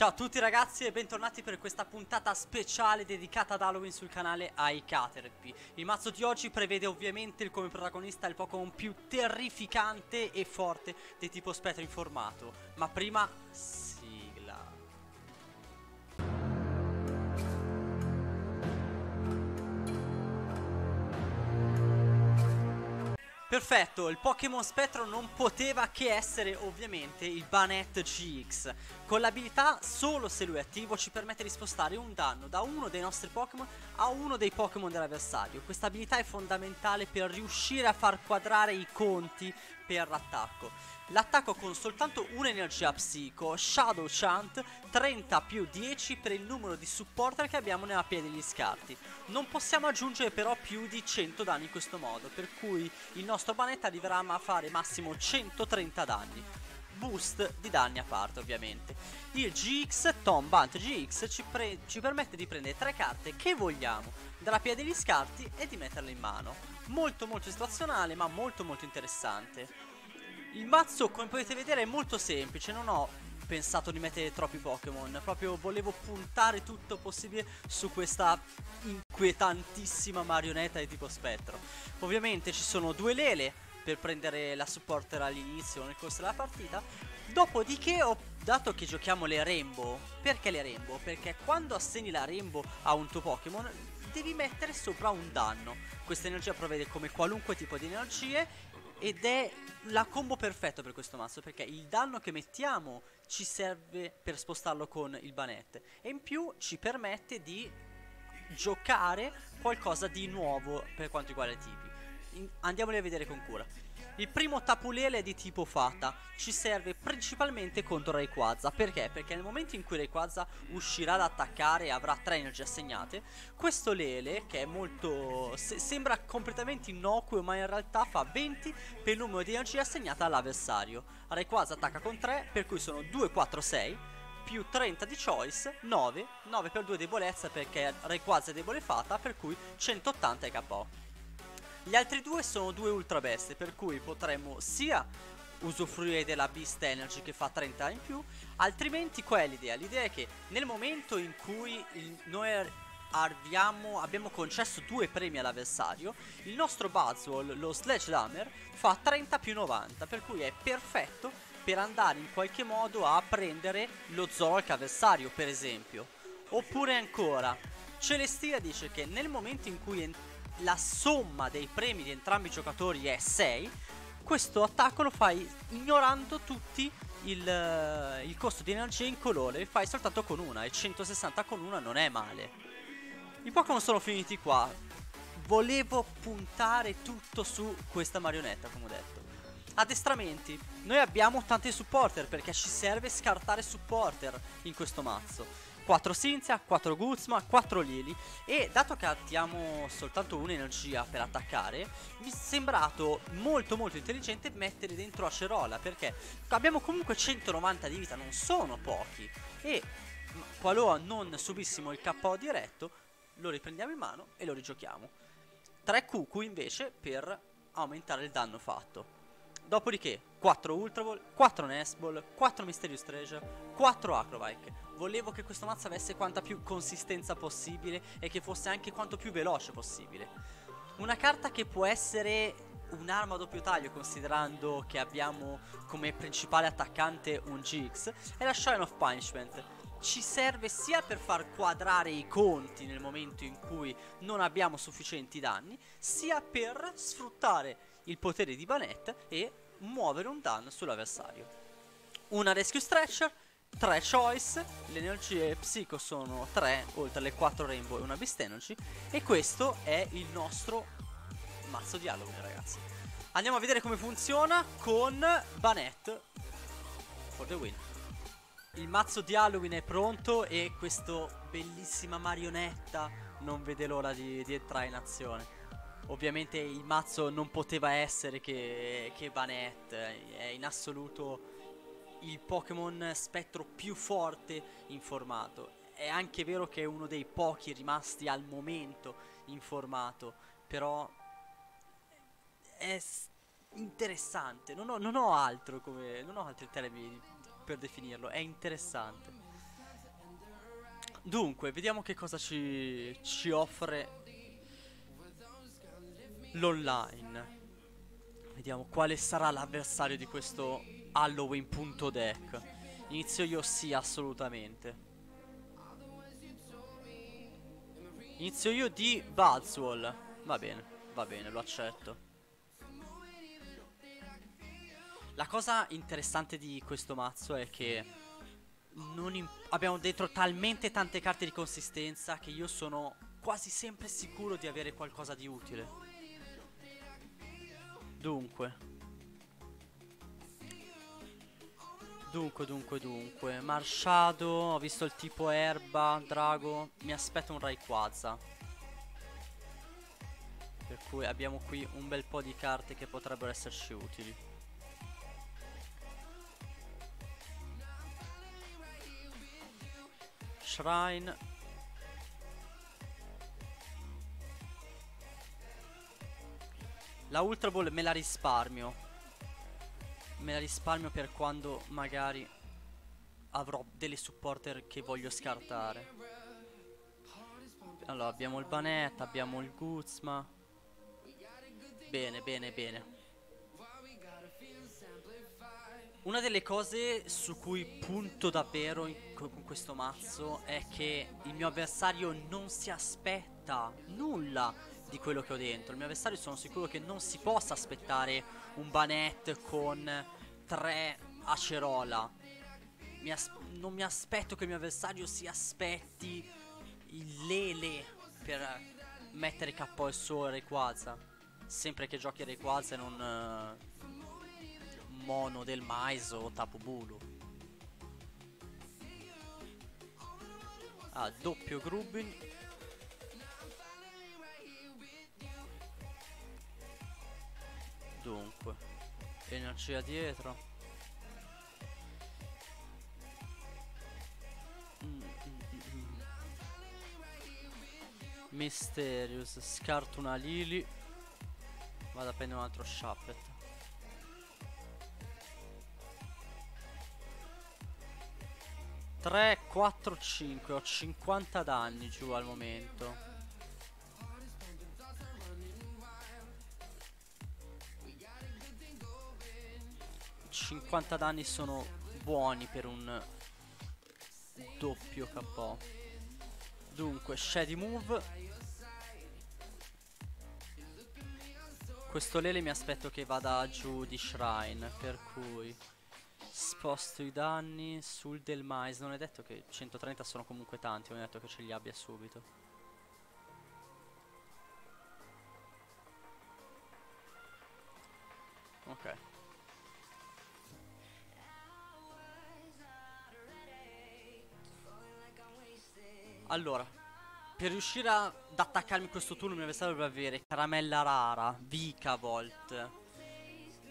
Ciao a tutti ragazzi e bentornati per questa puntata speciale dedicata ad Halloween sul canale iCaterpie. Il mazzo di oggi prevede ovviamente come protagonista il Pokémon più terrificante e forte di tipo spettro informato. Ma prima, sigla. Perfetto, il Pokémon Spettro non poteva che essere ovviamente il Banette GX. Con l'abilità, solo se lui è attivo, ci permette di spostare un danno da uno dei nostri Pokémon a uno dei Pokémon dell'avversario. Questa abilità è fondamentale per riuscire a far quadrare i conti per l'attacco. L'attacco con soltanto un'energia psico, Shadow Chant, 30 più 10 per il numero di supporter che abbiamo nella pia degli scarti. Non possiamo aggiungere però più di 100 danni in questo modo, per cui il nostro Banetta arriverà a fare massimo 130 danni. Boost di danni a parte ovviamente. Il GX, Tombant GX, ci permette di prendere 3 carte che vogliamo dalla pia degli scarti e di metterle in mano. Molto situazionale ma molto interessante. Il mazzo, come potete vedere, è molto semplice, non ho pensato di mettere troppi Pokémon, proprio volevo puntare tutto possibile su questa inquietantissima marionetta di tipo spettro. Ovviamente ci sono due lele per prendere la supporter all'inizio o nel corso della partita. Dopodiché dato che giochiamo le Rainbow. Perché le Rainbow? Perché quando assegni la Rainbow a un tuo Pokémon devi mettere sopra un danno. Questa energia provvede come qualunque tipo di energie ed è la combo perfetta per questo mazzo, perché il danno che mettiamo ci serve per spostarlo con il Banette e in più ci permette di giocare qualcosa di nuovo per quanto riguarda i tipi. Andiamoli a vedere con cura. Il primo Tapu Lele è di tipo Fata, ci serve principalmente contro Rayquaza. Perché? Perché nel momento in cui Rayquaza uscirà ad attaccare e avrà 3 energie assegnate, questo Lele, che è molto... sembra completamente innocuo, ma in realtà fa 20 per il numero di energie assegnate all'avversario. Rayquaza attacca con 3, per cui sono 2, 4, 6 più 30 di choice, 9 per 2 debolezza perché Rayquaza è debole Fata, per cui 180 è KO. Gli altri due sono due ultra bestie, per cui potremmo sia usufruire della Beast Energy che fa 30 in più, altrimenti qual è l'idea? L'idea è che nel momento in cui noi abbiamo concesso due premi all'avversario, il nostro Buzzwole, lo Sledgehammer, fa 30 più 90, per cui è perfetto per andare in qualche modo a prendere lo Zoroark avversario, per esempio. Oppure ancora, Celestia dice che nel momento in cui la somma dei premi di entrambi i giocatori è 6, questo attacco lo fai ignorando tutti il costo di energia in colore, fai soltanto con una, e 160 con una non è male. I Pokémon sono finiti qua. Volevo puntare tutto su questa marionetta, come ho detto. Addestramenti. Noi abbiamo tanti supporter perché ci serve scartare supporter in questo mazzo. 4 Cynthia, 4 Guzma, 4 Lily. E dato che attiamo soltanto un'energia per attaccare, mi è sembrato molto intelligente mettere dentro Acerola, perché abbiamo comunque 190 di vita, non sono pochi. E qualora non subissimo il KO diretto, lo riprendiamo in mano e lo rigiochiamo. 3 Cucu invece per aumentare il danno fatto. Dopodiché 4 Ultra Ball, 4 Nest Ball, 4 Mysterious Treasure, 4 Acrobike. Volevo che questo mazzo avesse quanta più consistenza possibile e che fosse anche quanto più veloce possibile. Una carta che può essere un'arma a doppio taglio, considerando che abbiamo come principale attaccante un GX, è la Shrine of Punishment. Ci serve sia per far quadrare i conti nel momento in cui non abbiamo sufficienti danni, sia per sfruttare il potere di Banette e muovere un danno sull'avversario. Una Rescue Stretcher, 3 Choice, le energie Psico sono 3, oltre alle 4 Rainbow e una Beast Energy, e questo è il nostro mazzo di Halloween, ragazzi. Andiamo a vedere come funziona con Banette for the win. Il mazzo di Halloween è pronto e questa bellissima marionetta non vede l'ora di entrare in azione. Ovviamente il mazzo non poteva essere che Banette, è in assoluto il Pokémon spettro più forte in formato. È anche vero che è uno dei pochi rimasti al momento in formato, però è interessante. Non ho altro come, non ho altri termini per definirlo, è interessante. Dunque, vediamo che cosa ci offre l'online. Vediamo quale sarà l'avversario di questo Halloween.deck. Inizio io, sì, assolutamente. Inizio io di Buzzwole. Va bene, lo accetto. La cosa interessante di questo mazzo è che abbiamo dentro talmente tante carte di consistenza che io sono quasi sempre sicuro di avere qualcosa di utile. Dunque, Marshadow, ho visto il tipo Erba, Drago, mi aspetto un Rayquaza. Per cui abbiamo qui un bel po' di carte che potrebbero esserci utili. Shrine. La Ultra Ball me la risparmio. Me la risparmio per quando magari avrò delle supporter che voglio scartare. Allora, abbiamo il Banetta, abbiamo il Guzma. Bene, bene, bene. Una delle cose su cui punto davvero con questo mazzo è che il mio avversario non si aspetta nulla di quello che ho dentro. Il mio avversario sono sicuro che non si possa aspettare un Banette con 3 Acerola. Non mi aspetto che il mio avversario si aspetti il Lele per mettere KO il suo Rayquaza. Sempre che giochi Rayquaza e non Mono del Mais o Tapu Bulu. Ah, doppio Grubbin. Dunque, energia dietro. Mysterious, scarto una Lily. Vado a prendere un altro Shuppet. Tre, 4, 5. Ho 50 danni giù al momento. $50 danni sono buoni per un doppio KO. Dunque, Shady Move. Questo Lele mi aspetto che vada giù di Shrine, per cui sposto i danni sul del mais. Non è detto che 130 sono comunque tanti, non è detto che ce li abbia subito. Ok. Allora, per riuscire ad attaccarmi questo turno il mio avversario dovrebbe avere Caramella Rara, Vikavolt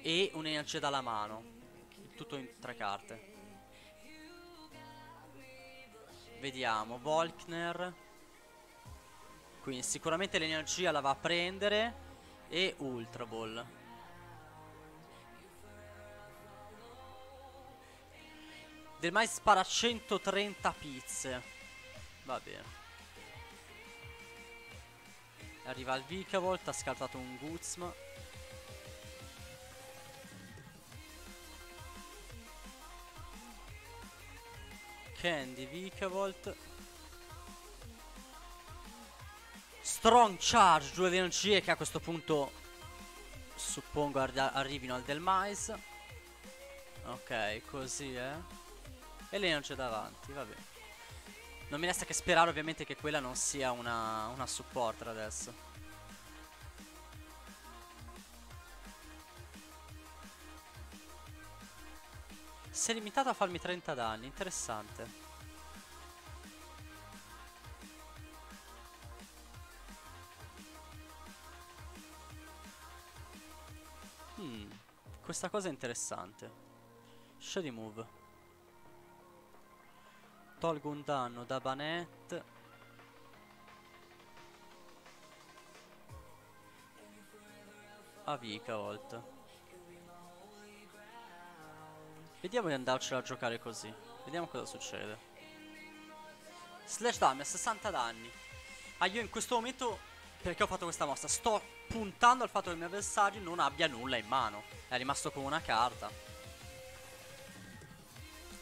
e un'energia dalla mano. Il tutto in 3 carte. Vediamo, Volkner. Quindi sicuramente l'energia la va a prendere. E Ultra Ball. Del mais spara 130 pizze. Va bene. Arriva il Vikavolt, ha scartato un Guzma. Candy, Vikavolt. Strong Charge, 2 energie che a questo punto suppongo arrivino al del mais. Ok, così e l'energia davanti, va bene. Non mi resta che sperare ovviamente che quella non sia una supporter adesso. Si è limitato a farmi 30 danni, interessante. Questa cosa è interessante. Shady Move. Tolgo un danno da Banette. A Vikavolt. Vediamo di andarcela a giocare così. Vediamo cosa succede. Slash damage, 60 danni. Ah, io in questo momento, perché ho fatto questa mossa, sto puntando al fatto che il mio avversario non abbia nulla in mano. È rimasto come una carta.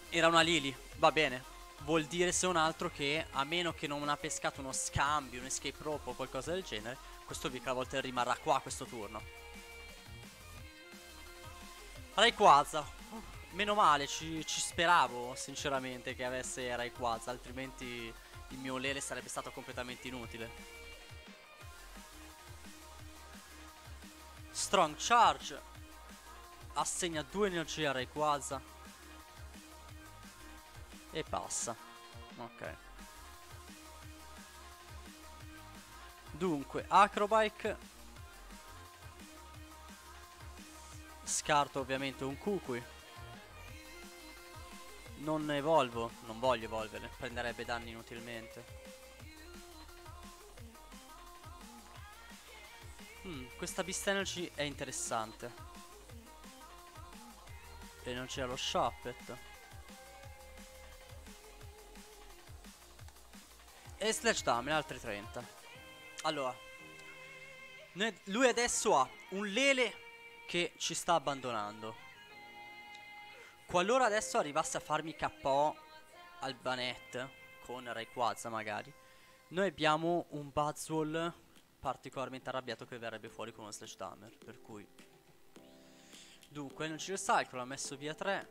Era una Lily, va bene. Vuol dire se non altro che, a meno che non ha pescato uno scambio, un escape rope o qualcosa del genere, questo Vikavolt rimarrà qua questo turno. Rayquaza. Meno male, ci speravo sinceramente che avesse Rayquaza, altrimenti il mio Lele sarebbe stato completamente inutile. Strong Charge. Assegna 2 energie a Rayquaza. E passa. Ok. Dunque, Acrobike. Scarto ovviamente un Kukui. Non evolvo. Non voglio evolvere. Prenderebbe danni inutilmente. Questa Beast Energy è interessante. E non c'era lo Shuppet. E Slash Damage, altri 30. Allora, lui adesso ha un Lele che ci sta abbandonando. Qualora adesso arrivasse a farmi KO al Banette con Rayquaza magari, noi abbiamo un Buzzwole particolarmente arrabbiato che verrebbe fuori con uno Slash Damage. Per cui, dunque, Energy Recycle, l'ha messo via 3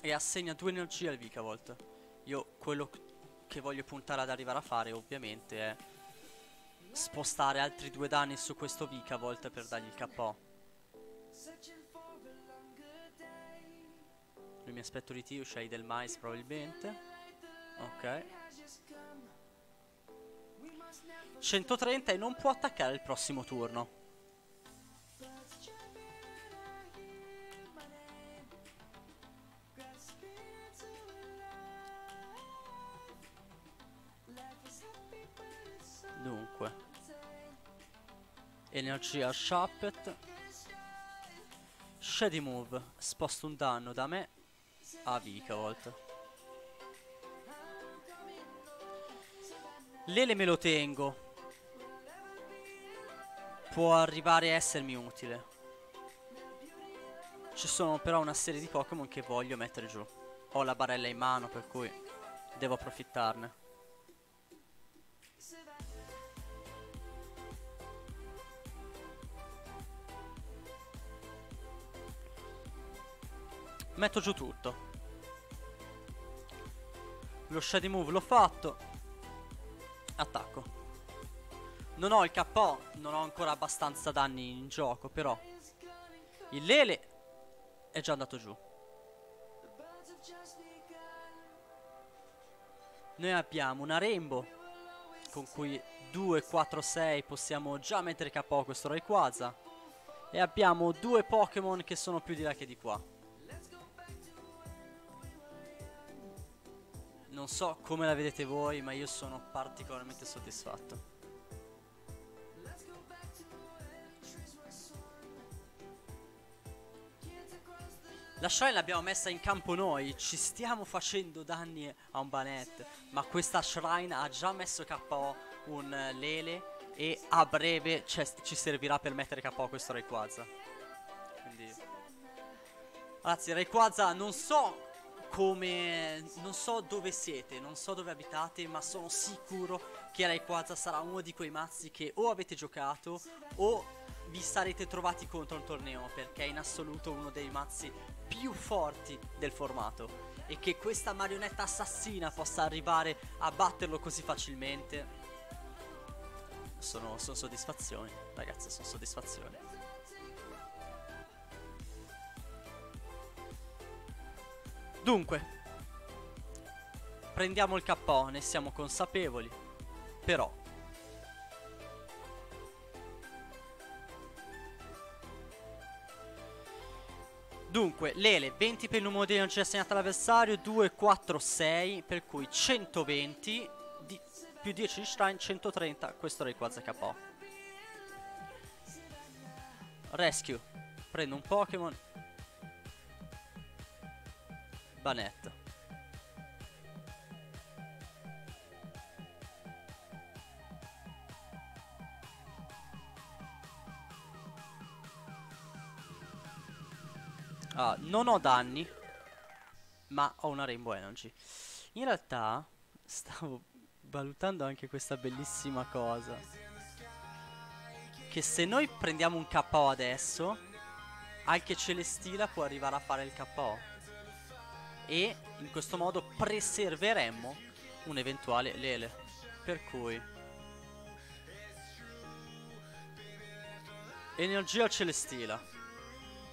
e assegna 2 energie al Vikavolt. Io quello che voglio puntare ad arrivare a fare ovviamente è spostare altri 2 danni su questo Vikavolt per dargli il KO. Lui mi aspetto di Tio, scegli del mais probabilmente. Ok. 130 e non può attaccare il prossimo turno. Dunque, energia Shuppet. Shady Move. Sposto un danno da me a Vikavolt. Lele me lo tengo. Può arrivare a essermi utile. Ci sono però una serie di Pokémon che voglio mettere giù. Ho la barella in mano, per cui devo approfittarne. Metto giù tutto. Lo Shady Move l'ho fatto. Attacco. Non ho il KO, non ho ancora abbastanza danni in gioco, però il Lele è già andato giù. Noi abbiamo una Rainbow con cui 2, 4, 6 possiamo già mettere KO questo Rayquaza. E abbiamo 2 Pokémon che sono più di là che di qua. Non so come la vedete voi, ma io sono particolarmente soddisfatto. La Shrine l'abbiamo messa in campo noi, ci stiamo facendo danni a un Banette, ma questa Shrine ha già messo KO un Lele e a breve ci servirà per mettere KO questo Rayquaza. Quindi, ragazzi, Rayquaza non so come, non so dove siete, non so dove abitate, ma sono sicuro che Rayquaza sarà uno di quei mazzi che o avete giocato o vi sarete trovati contro un torneo, perché è in assoluto uno dei mazzi più forti del formato. E che questa marionetta assassina possa arrivare a batterlo così facilmente sono soddisfazioni, ragazzi, sono soddisfazioni. Dunque, prendiamo il KO, ne siamo consapevoli, però dunque, Lele, 20 per il numero di energia assegnata all'avversario, 2, 4, 6, per cui 120, più 10 di Shrine, 130, questo Rayquaza KO. Rescue, prendo un Pokémon. Banette. Non ho danni, ma ho una Rainbow Energy. In realtà stavo valutando anche questa bellissima cosa, che se noi prendiamo un KO adesso, anche Celestila può arrivare a fare il KO. E in questo modo preserveremmo un eventuale Lele. Per cui energia Celestila,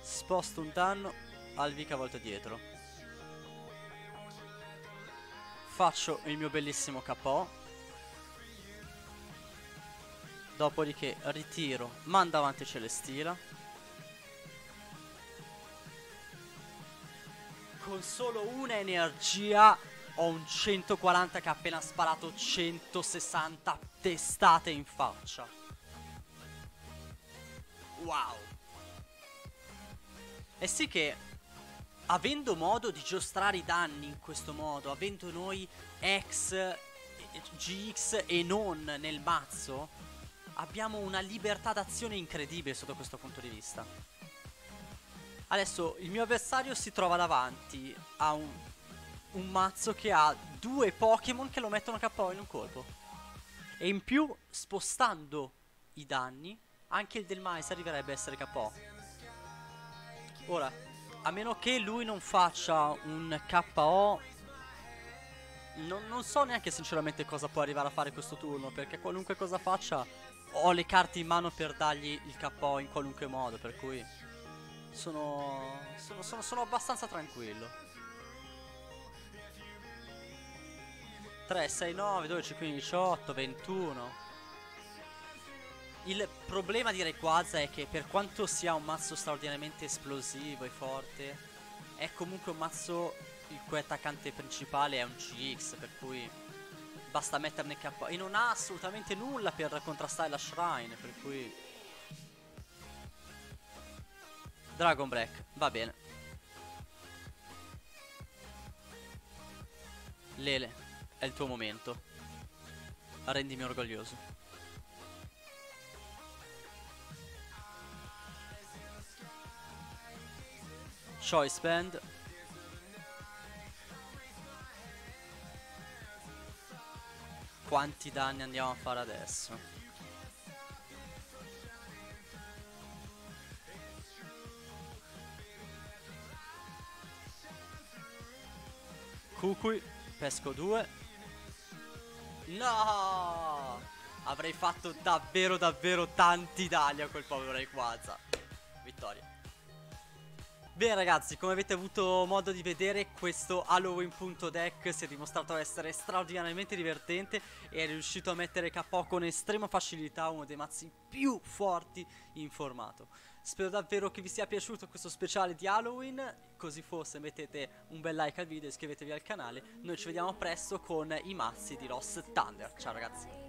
sposto un danno al Vika volta dietro, faccio il mio bellissimo KO, dopodiché ritiro, mando avanti Celestila. Con solo una energia ho un 140 che ha appena sparato 160 testate in faccia. Wow. E sì che, avendo modo di giostrare i danni in questo modo, avendo noi X, GX e non nel mazzo, abbiamo una libertà d'azione incredibile sotto questo punto di vista. Adesso il mio avversario si trova davanti a un mazzo che ha 2 Pokémon che lo mettono KO in un colpo. E in più, spostando i danni, anche il del mais arriverebbe a essere KO. Ora, a meno che lui non faccia un KO, non so neanche sinceramente cosa può arrivare a fare questo turno, perché qualunque cosa faccia ho le carte in mano per dargli il KO in qualunque modo, per cui sono abbastanza tranquillo. 3, 6, 9, 12, 15, 18, 21. Il problema di Rayquaza è che per quanto sia un mazzo straordinariamente esplosivo e forte, è comunque un mazzo il cui attaccante principale è un GX, per cui basta metterne KO. E non ha assolutamente nulla per contrastare la Shrine, per cui Dragon Break, va bene. Lele, è il tuo momento. Rendimi orgoglioso. Choice Band. Quanti danni andiamo a fare adesso? Kukui, pesco 2. No! Avrei fatto davvero tanti danni a quel povero Rayquaza. Vittoria. Bene ragazzi, come avete avuto modo di vedere, questo Halloween.deck si è dimostrato essere straordinariamente divertente e è riuscito a mettere KO con estrema facilità uno dei mazzi più forti in formato. Spero davvero che vi sia piaciuto questo speciale di Halloween. Così fosse, mettete un bel like al video e iscrivetevi al canale. Noi ci vediamo presto con i mazzi di Ross Thunder. Ciao ragazzi.